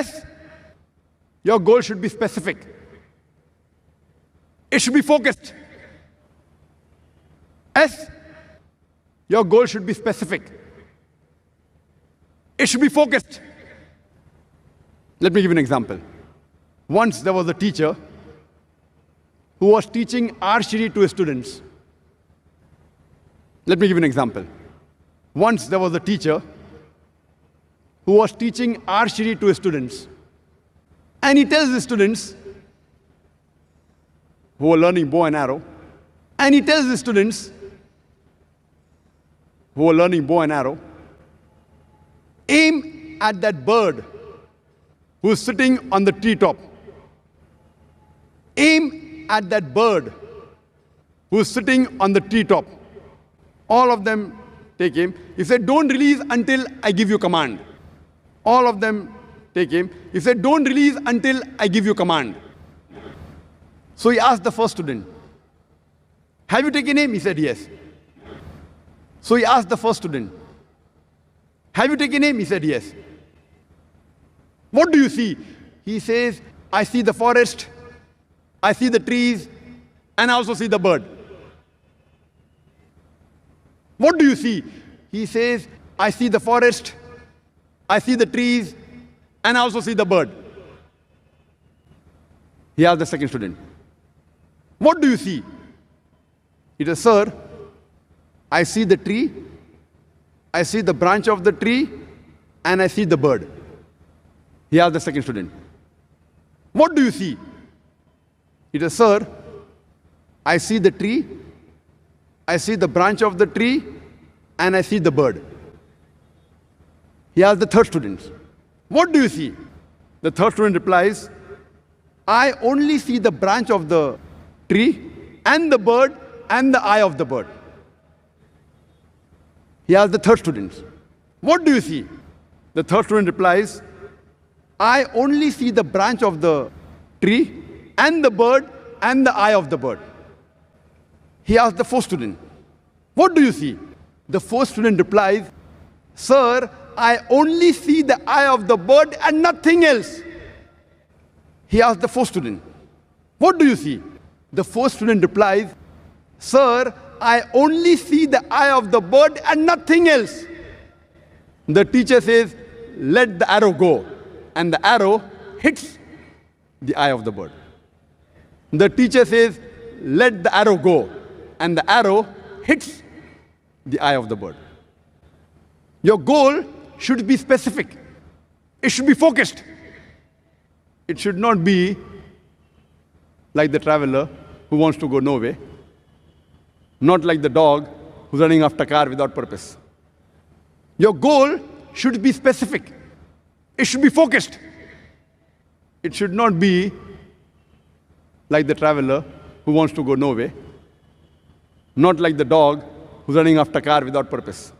S, your goal should be specific. It should be focused. S, your goal should be specific. It should be focused. Let me give you an example. Once there was a teacher who was teaching archery to his students. Let me give you an example. Once there was a teacher who was teaching archery to his students. And he tells his students who were learning bow and arrow, and he tells his students who were learning bow and arrow, aim at that bird who's sitting on the treetop. Aim at that bird who's sitting on the treetop. All of them take aim. He said, don't release until I give you command. All of them take aim. He said, don't release until I give you command. So he asked the first student, have you taken aim? He said, yes. So he asked the first student, have you taken aim? He said, yes. What do you see? He says, I see the forest, I see the trees, and I also see the bird. What do you see? He says, I see the forest, I see the trees, and I also see the bird. He asked the second student, what do you see? He said, sir, I see the tree, I see the branch of the tree, and I see the bird. He asked the second student, what do you see? He said, sir, I see the tree, I see the branch of the tree, and I see the bird. He asked the third student, what do you see? The third student replies, I only see the branch of the tree, and the bird, and the eye of the bird. He asked the third student, what do you see? The third student replies, I only see the branch of the tree, and the bird, and the eye of the bird. He asked the fourth student, what do you see? The fourth student replies, sir, I only see the eye of the bird and nothing else. He asked the fourth student, what do you see? The fourth student replies, sir, I only see the eye of the bird and nothing else. The teacher says, let the arrow go. And the arrow hits the eye of the bird. The teacher says, let the arrow go. And the arrow hits the eye of the bird. Your goal should be specific. It should be focused. It should not be like the traveler who wants to go nowhere. Not like the dog who's running after a car without purpose. Your goal should be specific. It should be focused. It should not be like the traveler who wants to go nowhere. Not like the dog who's running after a car without purpose.